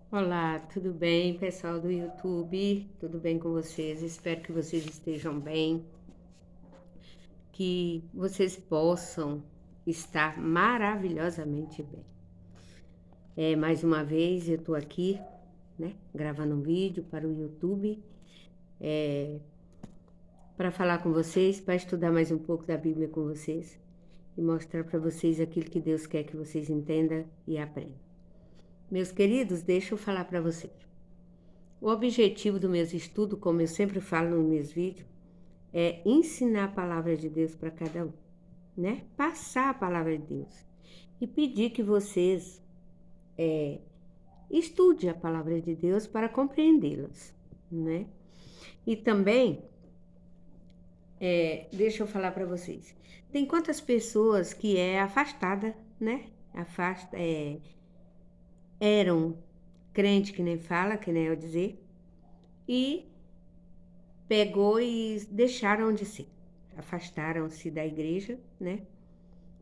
Olá, tudo bem, pessoal do YouTube? Tudo bem com vocês? Espero que vocês estejam bem, que vocês possam estar maravilhosamente bem. Mais uma vez eu tô aqui, né, gravando um vídeo para o YouTube, para falar com vocês, para estudar mais um pouco da Bíblia com vocês e mostrar para vocês aquilo que Deus quer que vocês entendam e aprendam. Meus queridos, deixa eu falar para vocês. O objetivo do meu estudo, como eu sempre falo nos meus vídeos, é ensinar a palavra de Deus para cada um, né? Passar a palavra de Deus e pedir que vocês estudem a palavra de Deus para compreendê-las, né? E também, deixa eu falar para vocês, tem quantas pessoas que é afastada, né? Eram crente que nem fala, que nem eu dizer, e pegou e deixaram de ser, afastaram-se da igreja, né?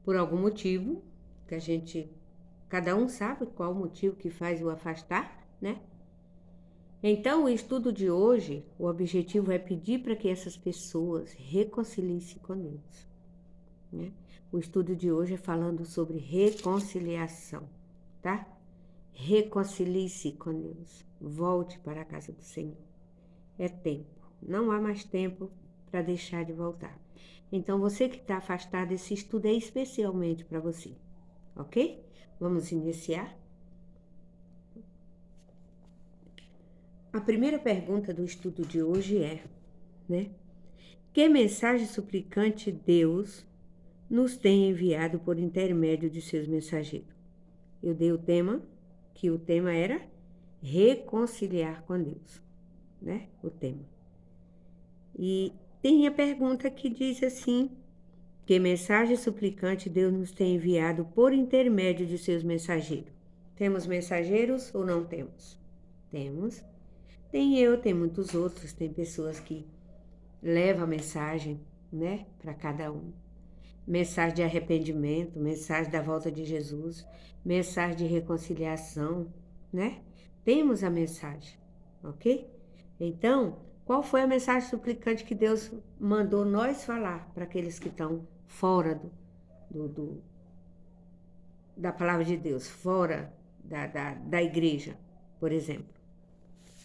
Por algum motivo, que cada um sabe qual o motivo que faz o afastar, né? Então, o estudo de hoje, o objetivo é pedir para que essas pessoas reconciliem-se com Deus, né? O estudo de hoje é falando sobre reconciliação, tá? Reconcilie-se com Deus. Volte para a casa do Senhor. É tempo. Não há mais tempo para deixar de voltar. Então, você que está afastado, esse estudo é especialmente para você, ok? Vamos iniciar? A primeira pergunta do estudo de hoje é, né? Que mensagem suplicante Deus nos tem enviado por intermédio de seus mensageiros? Eu dei o tema, que o tema era reconciliar com Deus, né? O tema. E tem a pergunta que diz assim: que mensagem suplicante Deus nos tem enviado por intermédio de seus mensageiros? Temos mensageiros ou não temos? Temos. Tem muitos outros, tem pessoas que levam a mensagem, né, para cada um. Mensagem de arrependimento, mensagem da volta de Jesus, mensagem de reconciliação, né? Temos a mensagem, ok? Então, qual foi a mensagem suplicante que Deus mandou nós falar para aqueles que estão fora do, do- da palavra de Deus, fora da igreja, por exemplo?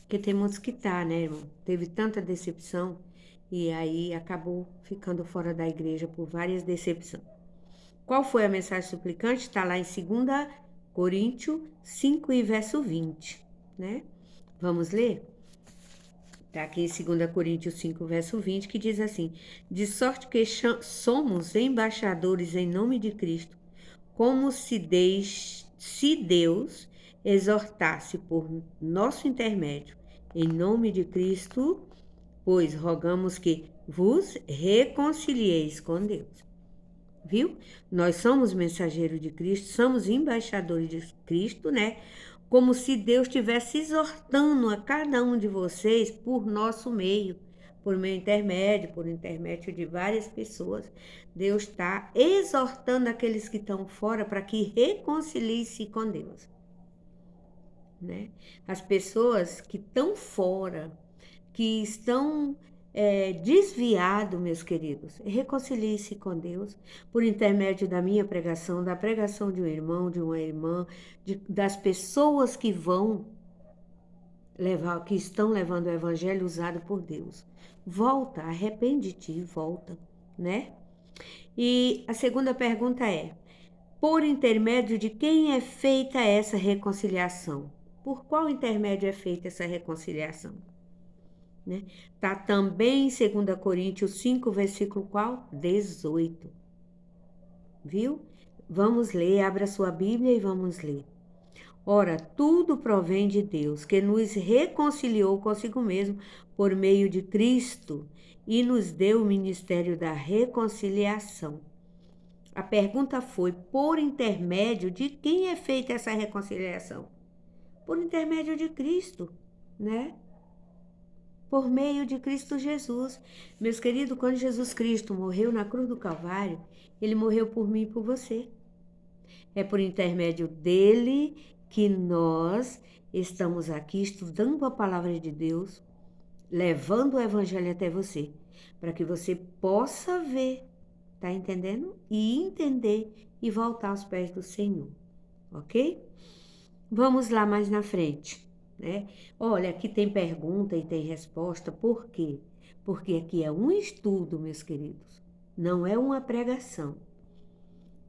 Porque tem muitos que tá, né, irmão? Teve tanta decepção e aí acabou ficando fora da igreja por várias decepções. Qual foi a mensagem suplicante? Está lá em 2 Coríntios 5 e verso 20, né? Vamos ler? Está aqui em 2 Coríntios 5, verso 20, que diz assim: de sorte que somos embaixadores em nome de Cristo, como se Deus exortasse por nosso intermédio, em nome de Cristo, pois rogamos que vos reconcilieis com Deus. Viu? Nós somos mensageiros de Cristo, somos embaixadores de Cristo, né? Como se Deus estivesse exortando a cada um de vocês por nosso meio, por meu intermédio, por intermédio de várias pessoas. Deus está exortando aqueles que estão fora para que reconciliem-se com Deus, né? As pessoas que estão fora, que estão desviados, meus queridos, reconcilie-se com Deus por intermédio da minha pregação, da pregação de um irmão, de uma irmã, das pessoas que vão levar, que estão levando o evangelho usado por Deus. Volta, arrepende-te e volta, né? E a segunda pergunta é: por intermédio de quem é feita essa reconciliação? Por qual intermédio é feita essa reconciliação? Né? Tá também em 2 Coríntios 5, versículo qual? 18. Viu? Vamos ler, abra sua Bíblia e vamos ler. Ora, tudo provém de Deus, que nos reconciliou consigo mesmo por meio de Cristo e nos deu o ministério da reconciliação. A pergunta foi: por intermédio de quem é feita essa reconciliação? Por intermédio de Cristo, né? Por meio de Cristo Jesus. Meus queridos, quando Jesus Cristo morreu na cruz do Calvário, ele morreu por mim e por você. É por intermédio dele que nós estamos aqui estudando a palavra de Deus, levando o evangelho até você, para que você possa ver, tá entendendo? E entender e voltar aos pés do Senhor, ok? Vamos lá mais na frente, né? Olha, aqui tem pergunta e tem resposta, por quê? Porque aqui é um estudo, meus queridos, não é uma pregação.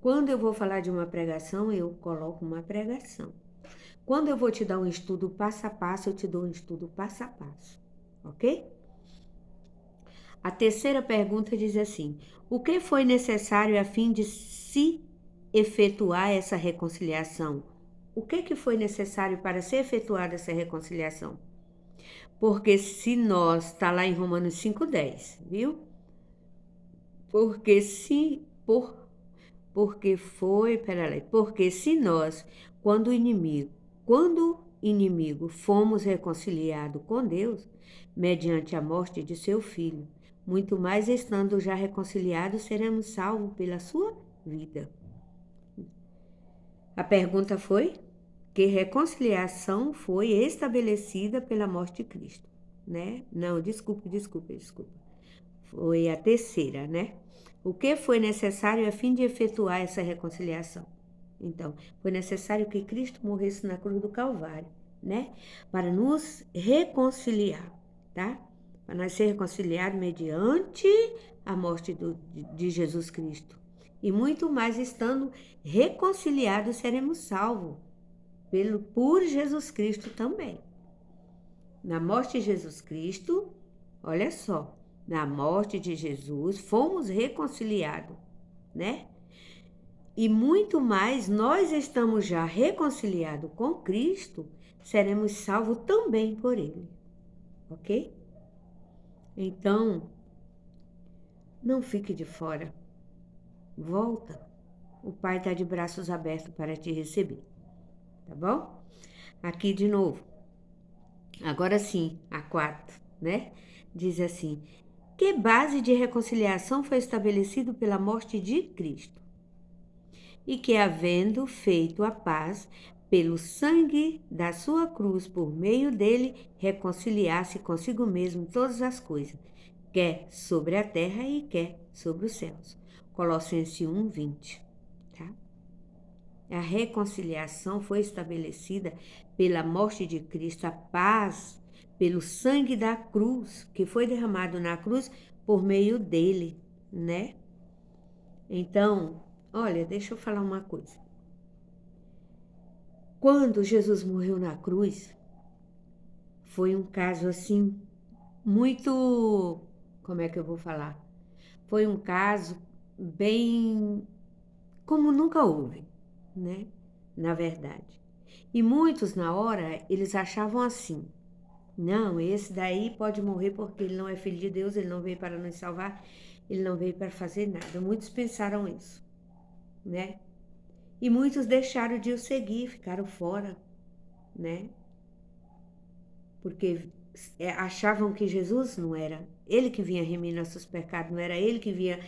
Quando eu vou falar de uma pregação, eu coloco uma pregação. Quando eu vou te dar um estudo passo a passo, eu te dou um estudo passo a passo, ok? A terceira pergunta diz assim: o que foi necessário a fim de se efetuar essa reconciliação? O que foi necessário para ser efetuada essa reconciliação? Porque se nós, está lá em Romanos 5,10, viu? Porque se, porque foi, peraí, porque se nós, quando inimigo fomos reconciliados com Deus, mediante a morte de seu filho, muito mais estando já reconciliados, seremos salvos pela sua vida. A pergunta foi: que reconciliação foi estabelecida pela morte de Cristo, né? Não, desculpa. Foi a terceira, né? O que foi necessário a fim de efetuar essa reconciliação? Então, foi necessário que Cristo morresse na cruz do Calvário, né? Para nos reconciliar, tá? Para nós ser reconciliados mediante a morte de Jesus Cristo. E muito mais, estando reconciliados, seremos salvos por Jesus Cristo também. Na morte de Jesus Cristo, olha só, na morte de Jesus fomos reconciliados, né? E muito mais, nós estamos já reconciliados com Cristo, seremos salvos também por Ele, ok? Então, não fique de fora, volta. O Pai está de braços abertos para te receber, tá bom? Aqui de novo, agora sim, a quarta, né? Diz assim: que base de reconciliação foi estabelecido pela morte de Cristo? E que, havendo feito a paz pelo sangue da sua cruz, por meio dele, reconciliasse consigo mesmo todas as coisas, quer sobre a terra e quer sobre os céus. Colossenses 1:20, tá? A reconciliação foi estabelecida pela morte de Cristo, a paz pelo sangue da cruz, que foi derramado na cruz por meio dele, né? Então, olha, deixa eu falar uma coisa. Quando Jesus morreu na cruz, foi um caso assim, muito. Como é que eu vou falar? Foi um caso bem. Como nunca houve, né? Na verdade. E muitos, na hora, eles achavam assim: não, esse daí pode morrer porque ele não é filho de Deus, ele não veio para nos salvar, ele não veio para fazer nada. Muitos pensaram isso, né? E muitos deixaram de o seguir, ficaram fora, né? Porque achavam que Jesus não era ele que vinha remir nossos pecados, não era ele que vinha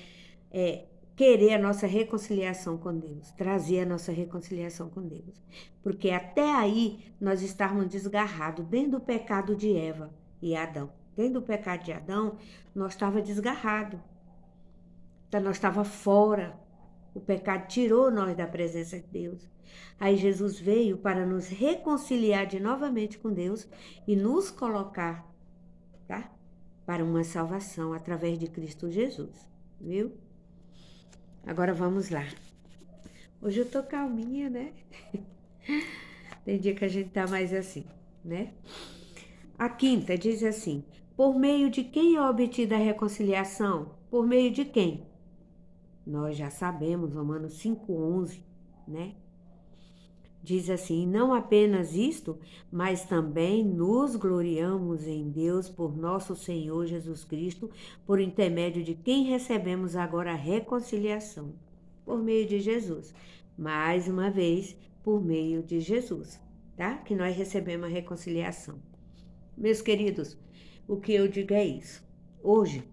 querer a nossa reconciliação com Deus, trazer a nossa reconciliação com Deus. Porque até aí nós estávamos desgarrados dentro do pecado de Eva e Adão. Dentro do pecado de Adão, nós estávamos desgarrados. Então, nós estávamos fora. O pecado tirou nós da presença de Deus. Aí Jesus veio para nos reconciliar novamente com Deus e nos colocar, tá? Para uma salvação através de Cristo Jesus, viu? Agora vamos lá. Hoje eu tô calminha, né? Tem dia que a gente tá mais assim, né? A quinta diz assim: por meio de quem é obtida a reconciliação? Por meio de quem? Nós já sabemos, Romanos 5:11, né? Diz assim: não apenas isto, mas também nos gloriamos em Deus por nosso Senhor Jesus Cristo, por intermédio de quem recebemos agora a reconciliação, por meio de Jesus. Mais uma vez, por meio de Jesus, tá? Que nós recebemos a reconciliação. Meus queridos, o que eu digo é isso. Hoje,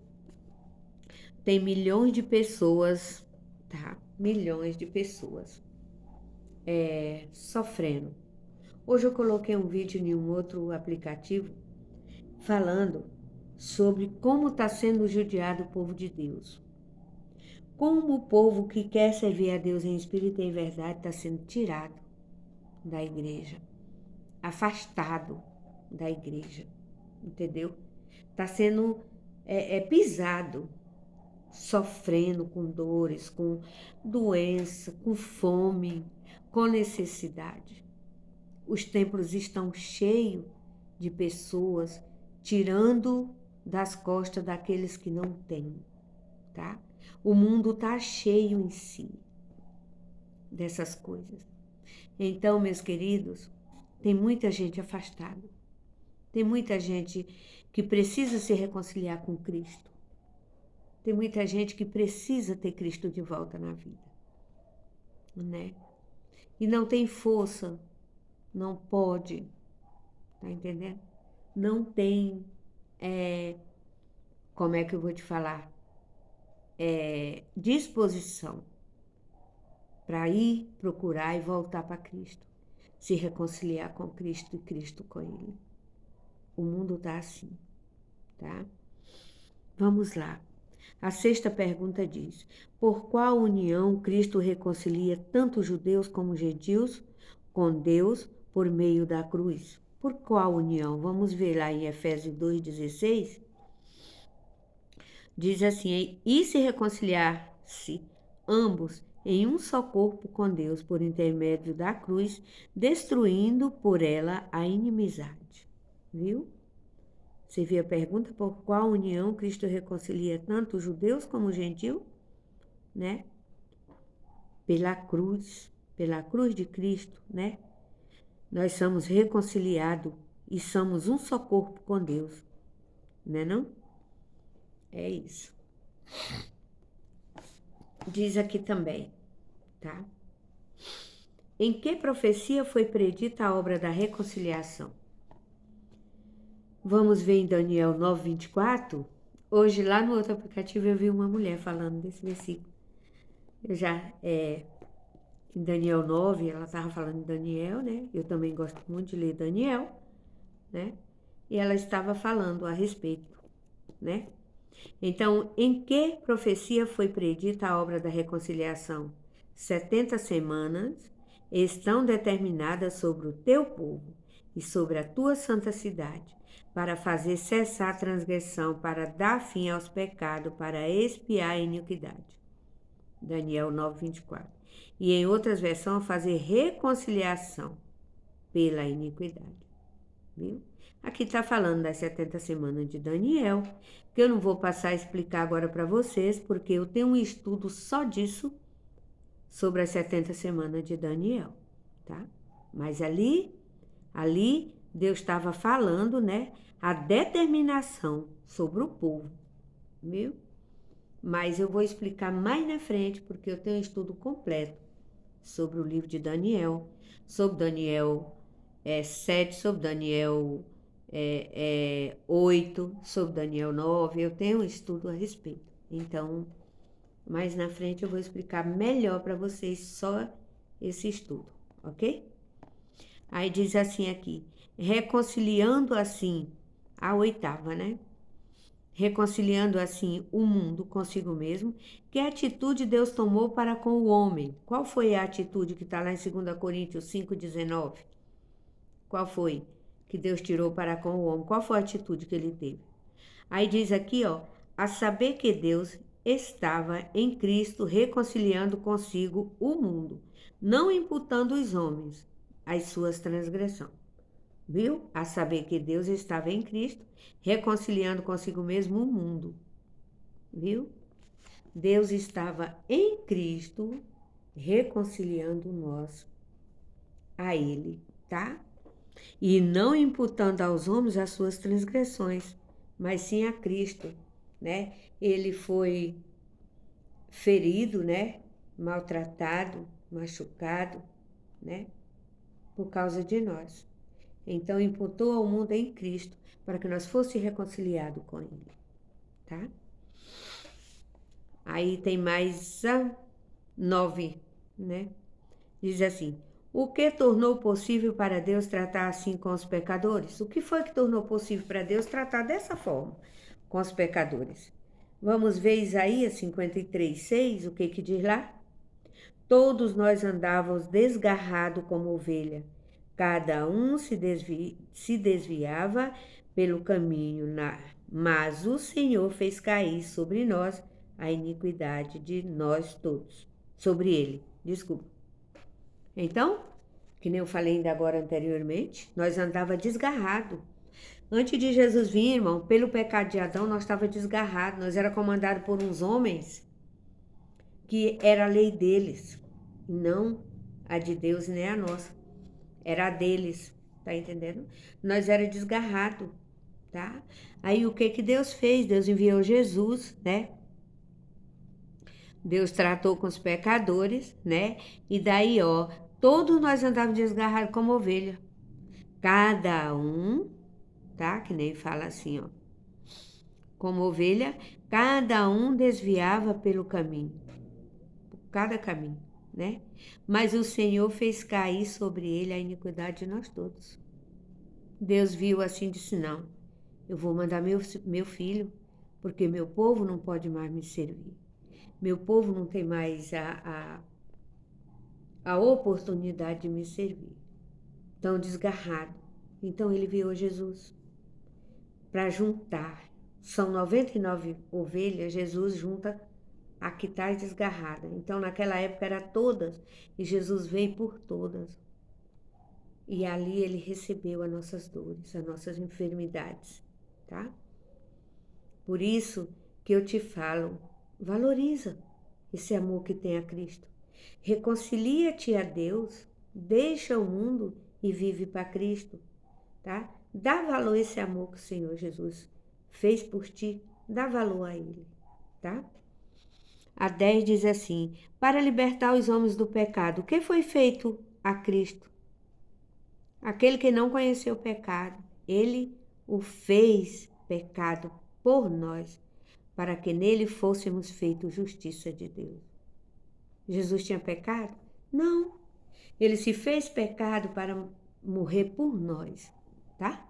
tem milhões de pessoas, tá? Milhões de pessoas sofrendo. Hoje eu coloquei um vídeo em um outro aplicativo falando sobre como está sendo judiado o povo de Deus. Como o povo que quer servir a Deus em espírito e em verdade está sendo tirado da igreja, afastado da igreja, entendeu? Está sendo pisado, sofrendo com dores, com doença, com fome, com necessidade. Os templos estão cheios de pessoas tirando das costas daqueles que não têm, tá? O mundo está cheio em si dessas coisas. Então, meus queridos, tem muita gente afastada. Tem muita gente que precisa se reconciliar com Cristo. Tem muita gente que precisa ter Cristo de volta na vida, né? E não tem força, não pode, tá entendendo? Não tem, como é que eu vou te falar? Disposição para ir procurar e voltar para Cristo, se reconciliar com Cristo e Cristo com Ele. O mundo tá assim, tá? Vamos lá. A sexta pergunta diz: por qual união Cristo reconcilia tanto judeus como gentios com Deus por meio da cruz? Por qual união? Vamos ver lá em Efésios 2,16. Diz assim: e se reconciliar-se ambos em um só corpo com Deus por intermédio da cruz, destruindo por ela a inimizade. Viu? Você viu a pergunta? Por qual união Cristo reconcilia tanto os judeus como os gentios? Né? Pela cruz de Cristo, né? Nós somos reconciliados e somos um só corpo com Deus, né não? É isso. Diz aqui também, tá? Em que profecia foi predita a obra da reconciliação? Vamos ver em Daniel 9:24. Hoje, lá no outro aplicativo, eu vi uma mulher falando desse versículo. Eu já, em Daniel 9, ela estava falando de Daniel, né? Eu também gosto muito de ler Daniel, né? E ela estava falando a respeito, né? Então, em que profecia foi predita a obra da reconciliação? 70 semanas estão determinadas sobre o teu povo e sobre a tua santa cidade, para fazer cessar a transgressão, para dar fim aos pecados, para expiar a iniquidade. Daniel 9:24. E em outras versões, fazer reconciliação pela iniquidade. Viu? Aqui está falando das 70 semanas de Daniel, que eu não vou passar a explicar agora para vocês, porque eu tenho um estudo só disso, sobre as 70 semanas de Daniel, tá? Mas ali Deus estava falando, né, a determinação sobre o povo, viu? Mas eu vou explicar mais na frente, porque eu tenho um estudo completo sobre o livro de Daniel, sobre Daniel 7, sobre Daniel 8, sobre Daniel 9, eu tenho um estudo a respeito. Então, mais na frente eu vou explicar melhor para vocês só esse estudo, ok? Aí diz assim aqui, reconciliando assim, a oitava, né? Reconciliando assim o mundo consigo mesmo, que atitude Deus tomou para com o homem? Qual foi a atitude que está lá em 2 Coríntios 5,19? Qual foi que Deus tirou para com o homem? Qual foi a atitude que ele teve? Aí diz aqui, ó, a saber que Deus estava em Cristo reconciliando consigo o mundo, não imputando os homens as suas transgressões. Viu? A saber que Deus estava em Cristo reconciliando consigo mesmo o mundo. Viu? Deus estava em Cristo reconciliando nós a Ele, tá? E não imputando aos homens as suas transgressões, mas sim a Cristo, né? Ele foi ferido, né? Maltratado, machucado, né? Por causa de nós. Então imputou ao mundo em Cristo para que nós fosse reconciliado com Ele, tá? Aí tem mais a 9, né? Diz assim: O que tornou possível para Deus tratar assim com os pecadores? O que foi que tornou possível para Deus tratar dessa forma com os pecadores? Vamos ver Isaías 53:6, o que diz lá? Todos nós andávamos desgarrado como ovelha, cada um se desviava pelo caminho, mas o Senhor fez cair sobre nós a iniquidade de nós todos, sobre ele, desculpa. Então, que nem eu falei ainda agora anteriormente, nós andava desgarrado. Antes de Jesus vir, irmão, pelo pecado de Adão, nós estava desgarrado, nós era comandado por uns homens que era a lei deles, não a de Deus nem a nossa, era a deles, tá entendendo? Nós era desgarrado, tá? Aí o que Deus fez? Deus enviou Jesus, né? Deus tratou com os pecadores, né? E daí, ó, todos nós andávamos desgarrados como ovelha. Cada um, tá? Que nem fala assim, ó. Como ovelha, cada um desviava pelo caminho. Por cada caminho, né? Mas o Senhor fez cair sobre ele a iniquidade de nós todos. Deus viu assim e disse, não, eu vou mandar meu filho, porque meu povo não pode mais me servir. Meu povo não tem mais a oportunidade de me servir. Tão desgarrado. Então ele enviou Jesus para juntar. São 99 ovelhas, Jesus junta a que está desgarrada. Então naquela época era todas, e Jesus veio por todas. E ali ele recebeu as nossas dores, as nossas enfermidades, tá? Por isso que eu te falo, valoriza esse amor que tem a Cristo. Reconcilia-te a Deus, deixa o mundo e vive para Cristo, tá? Dá valor a esse amor que o Senhor Jesus fez por ti, dá valor a ele, tá? A 10 diz assim, para libertar os homens do pecado, o que foi feito a Cristo? Aquele que não conheceu o pecado, ele o fez pecado por nós, para que nele fôssemos feitos justiça de Deus. Jesus tinha pecado? Não. Ele se fez pecado para morrer por nós, tá?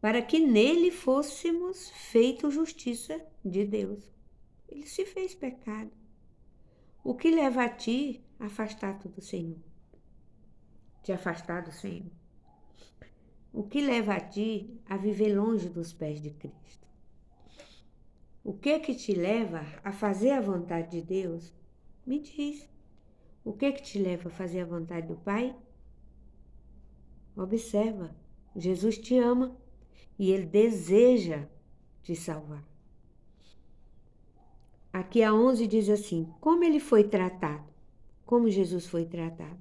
Para que nele fôssemos feitos justiça de Deus. Ele se fez pecado. O que leva a ti a afastar-te do Senhor? Te afastar do Senhor. O que leva a ti a viver longe dos pés de Cristo? O que te leva a fazer a vontade de Deus? Me diz. O que te leva a fazer a vontade do Pai? Observa. Jesus te ama e Ele deseja te salvar. Aqui a 11 diz assim, como Ele foi tratado? Como Jesus foi tratado?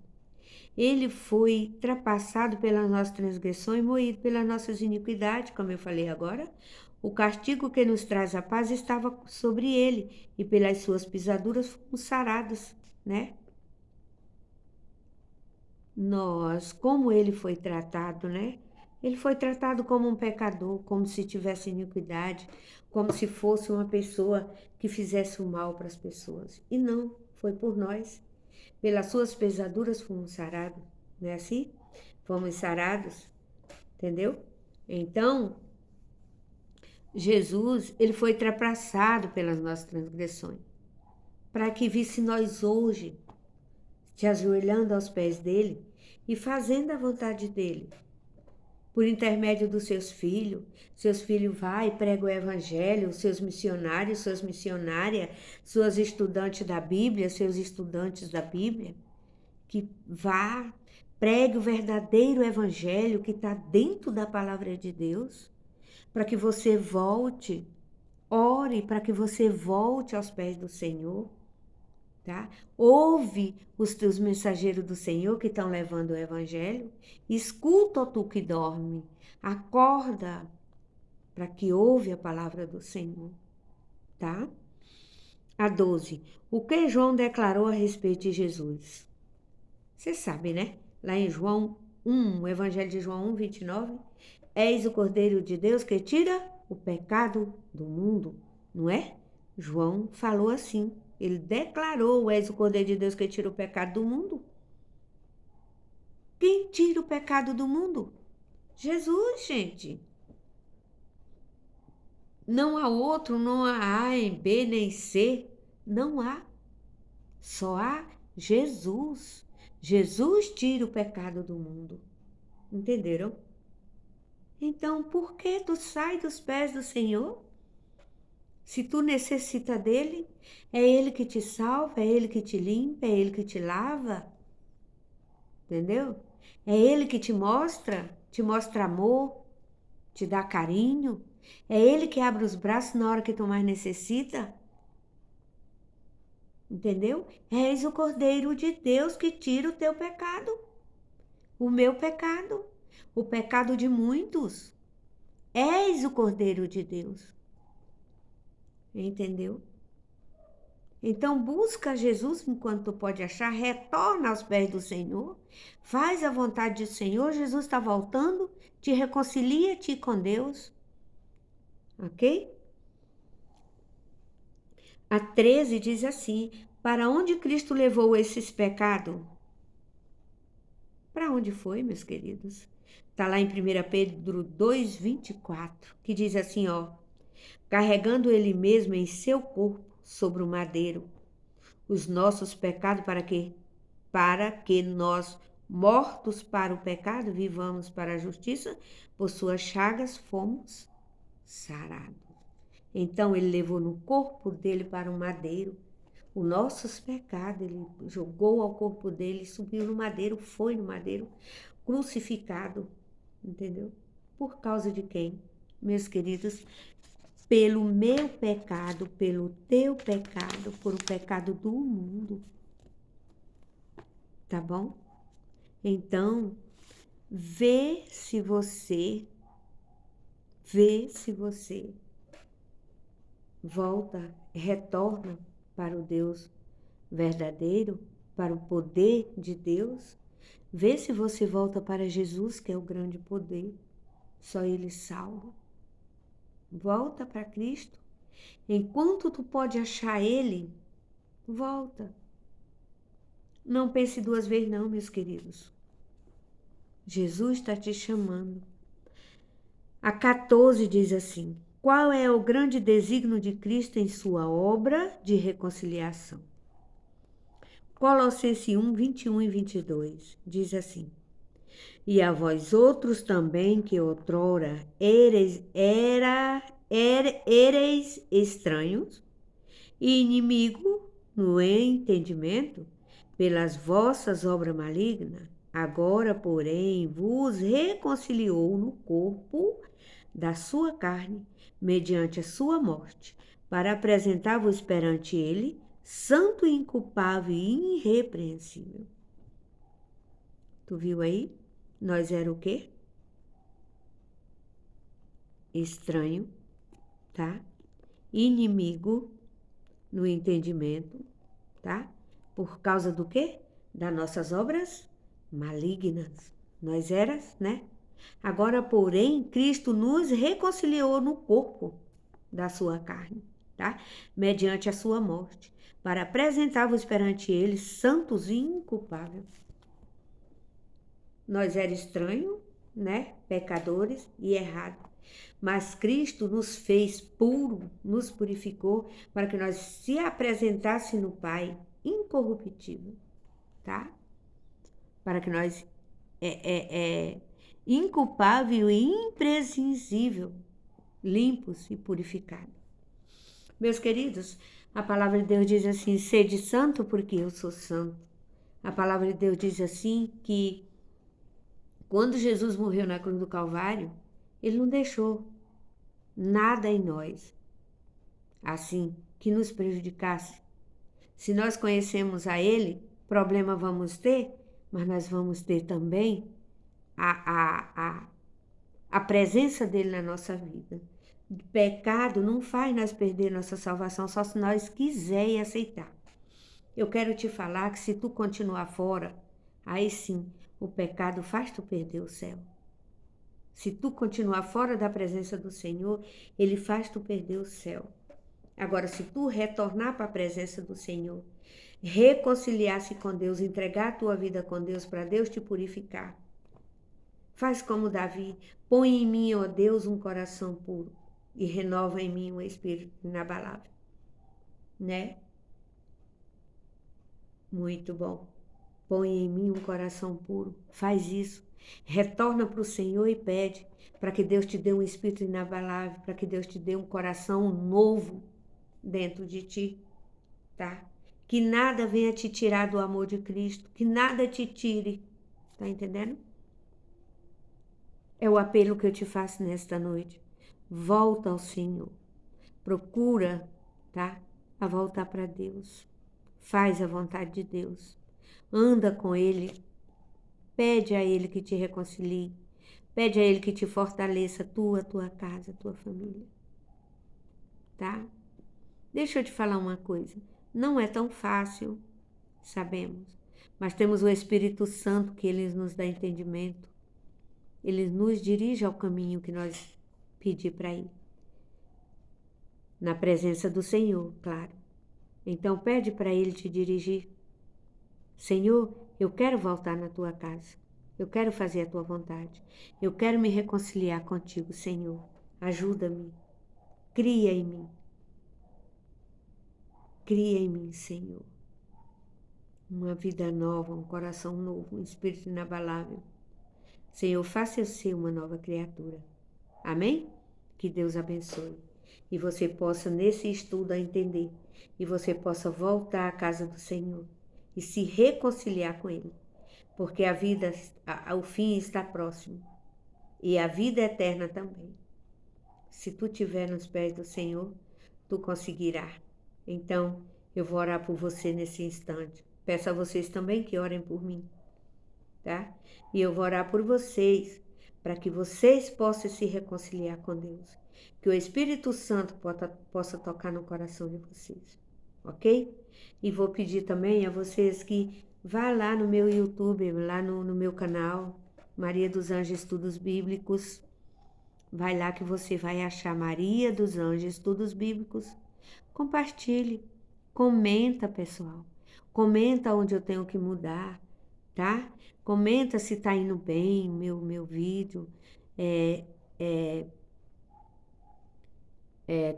Ele foi trapassado pelas nossas transgressões, moído pelas nossas iniquidades, como eu falei agora. O castigo que nos traz a paz estava sobre ele, e pelas suas pisaduras fomos sarados, né? Nós, como ele foi tratado, né? Ele foi tratado como um pecador, como se tivesse iniquidade, como se fosse uma pessoa que fizesse o mal para as pessoas. E não, foi por nós. Pelas suas pesaduras fomos sarados, não é assim? Fomos sarados, entendeu? Então, Jesus, ele foi trapassado pelas nossas transgressões, para que visse nós hoje, te ajoelhando aos pés dele e fazendo a vontade dele. Por intermédio dos seus filhos vai e prega o evangelho, seus missionários, suas missionárias, suas estudantes da Bíblia, seus estudantes da Bíblia, que vá, pregue o verdadeiro evangelho que está dentro da palavra de Deus, para que você volte, ore para que você volte aos pés do Senhor, tá? Ouve os teus mensageiros do Senhor que estão levando o evangelho, escuta, ó tu que dorme, acorda para que ouve a palavra do Senhor, tá? A 12. O que João declarou a respeito de Jesus? Você sabe, né? Lá em João 1, o Evangelho de João 1, 29, eis o Cordeiro de Deus que tira o pecado do mundo, não é? João falou assim, ele declarou, eis o Cordeiro de Deus que tira o pecado do mundo. Quem tira o pecado do mundo? Jesus, gente. Não há outro, não há A, nem B, nem C. Não há. Só há Jesus. Jesus tira o pecado do mundo. Entenderam? Então, por que tu sai dos pés do Senhor? Se tu necessita dele, é ele que te salva, é ele que te limpa, é ele que te lava. Entendeu? É ele que te mostra amor, te dá carinho. É ele que abre os braços na hora que tu mais necessita. Entendeu? És o Cordeiro de Deus que tira o teu pecado, o meu pecado, o pecado de muitos. És o Cordeiro de Deus. Entendeu? Então busca Jesus enquanto tu pode achar, retorna aos pés do Senhor, faz a vontade do Senhor, Jesus está voltando, te reconcilia-te com Deus, ok? A 13 diz assim, para onde Cristo levou esses pecados? Para onde foi, meus queridos? Está lá em 1 Pedro 2,24, que diz assim, ó, carregando ele mesmo em seu corpo sobre o madeiro, os nossos pecados para que nós, mortos para o pecado, vivamos para a justiça, por suas chagas fomos sarados. Então ele levou no corpo dele para o madeiro os nossos pecados, ele jogou ao corpo dele, subiu no madeiro, foi no madeiro, crucificado, entendeu? Por causa de quem? Meus queridos, pelo meu pecado, pelo teu pecado, por o pecado do mundo. Tá bom? Então, vê se você volta, retorna para o Deus verdadeiro, para o poder de Deus. Vê se você volta para Jesus, que é o grande poder. Só Ele salva. Volta para Cristo. Enquanto tu pode achar Ele, volta. Não pense duas vezes não, meus queridos. Jesus está te chamando. A 14 diz assim, qual é o grande desígnio de Cristo em sua obra de reconciliação? Colossenses 1, 21 e 22 diz assim, e a vós outros também que outrora ereis estranhos e inimigo no entendimento pelas vossas obras malignas, agora, porém, vos reconciliou no corpo da sua carne, mediante a sua morte, para apresentar-vos perante ele, santo, inculpável e irrepreensível. Tu viu aí? Nós era o quê? Estranho, tá? Inimigo no entendimento, tá? Por causa do quê? Das nossas obras malignas. Nós eras, né? Agora, porém, Cristo nos reconciliou no corpo da sua carne, tá? Mediante a sua morte, para apresentar-vos perante ele santos e inculpáveis. Nós era estranho, né? Pecadores e errados. Mas Cristo nos fez puro, nos purificou para que nós se apresentasse no Pai incorruptível, tá? Para que nós inculpável e imprescindível, limpos e purificados. Meus queridos, a palavra de Deus diz assim, sede santo porque eu sou santo. A palavra de Deus diz assim que quando Jesus morreu na cruz do Calvário, ele não deixou nada em nós, assim, que nos prejudicasse. Se nós conhecemos a ele, problema vamos ter, mas nós vamos ter também a presença dele na nossa vida. O pecado não faz nós perder nossa salvação, só se nós quiser e aceitar. Eu quero te falar que se tu continuar fora, aí sim, o pecado faz tu perder o céu. Se tu continuar fora da presença do Senhor, ele faz tu perder o céu. Agora, se tu retornar para a presença do Senhor, reconciliar-se com Deus, entregar a tua vida com Deus para Deus te purificar. Faz como Davi, põe em mim, ó Deus, um coração puro e renova em mim um espírito inabalável, né? Muito bom. Põe em mim um coração puro. Faz isso. Retorna para o Senhor e pede para que Deus te dê um espírito inabalável, para que Deus te dê um coração novo dentro de ti, tá? Que nada venha te tirar do amor de Cristo, que nada te tire, tá entendendo? É o apelo que eu te faço nesta noite. Volta ao Senhor. Procura, tá? A voltar para Deus. Faz a vontade de Deus. Anda com Ele. Pede a Ele que te reconcilie. Pede a Ele que te fortaleça, tua casa, tua família. Tá? Deixa eu te falar uma coisa. Não é tão fácil, sabemos. Mas temos o Espírito Santo que Ele nos dá entendimento. Ele nos dirige ao caminho que nós pedimos para ir. Na presença do Senhor, claro. Então pede para Ele te dirigir. Senhor, eu quero voltar na tua casa. Eu quero fazer a tua vontade. Eu quero me reconciliar contigo, Senhor. Ajuda-me. Cria em mim. Cria em mim, Senhor. Uma vida nova, um coração novo, um espírito inabalável. Senhor, faça eu ser uma nova criatura. Amém? Que Deus abençoe. E você possa, nesse estudo, entender. E você possa voltar à casa do Senhor. E se reconciliar com Ele. Porque a vida, o fim está próximo. E a vida eterna também. Se tu estiver nos pés do Senhor, tu conseguirás. Então, eu vou orar por você nesse instante. Peço a vocês também que orem por mim. Tá? E eu vou orar por vocês, para que vocês possam se reconciliar com Deus. Que o Espírito Santo possa tocar no coração de vocês. Ok? E vou pedir também a vocês que vá lá no meu YouTube, lá no meu canal, Maria dos Anjos Estudos Bíblicos. Vai lá que você vai achar Maria dos Anjos Estudos Bíblicos. Compartilhe. Comenta, pessoal. Comenta onde eu tenho que mudar, tá? Comenta se tá indo bem meu vídeo.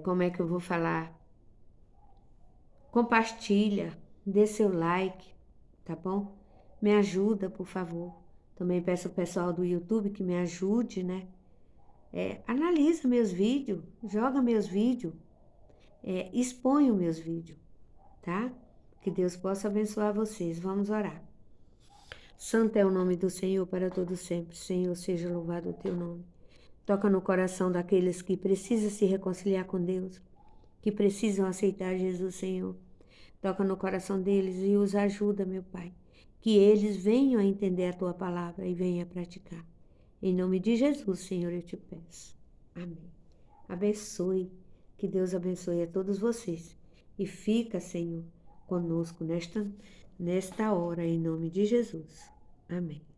Como é que eu vou falar? Compartilha, dê seu like, tá bom? Me ajuda, por favor. Também peço ao pessoal do YouTube que me ajude, né? Analisa meus vídeos, joga meus vídeos, expõe os meus vídeos, tá? Que Deus possa abençoar vocês. Vamos orar. Santo é o nome do Senhor para todo sempre. Senhor, seja louvado o teu nome. Toca no coração daqueles que precisam se reconciliar com Deus, que precisam aceitar Jesus, Senhor. Toca no coração deles e os ajuda, meu Pai. Que eles venham a entender a tua palavra e venham a praticar. Em nome de Jesus, Senhor, eu te peço. Amém. Abençoe. Que Deus abençoe a todos vocês. E fica, Senhor, conosco nesta hora, em nome de Jesus. Amém.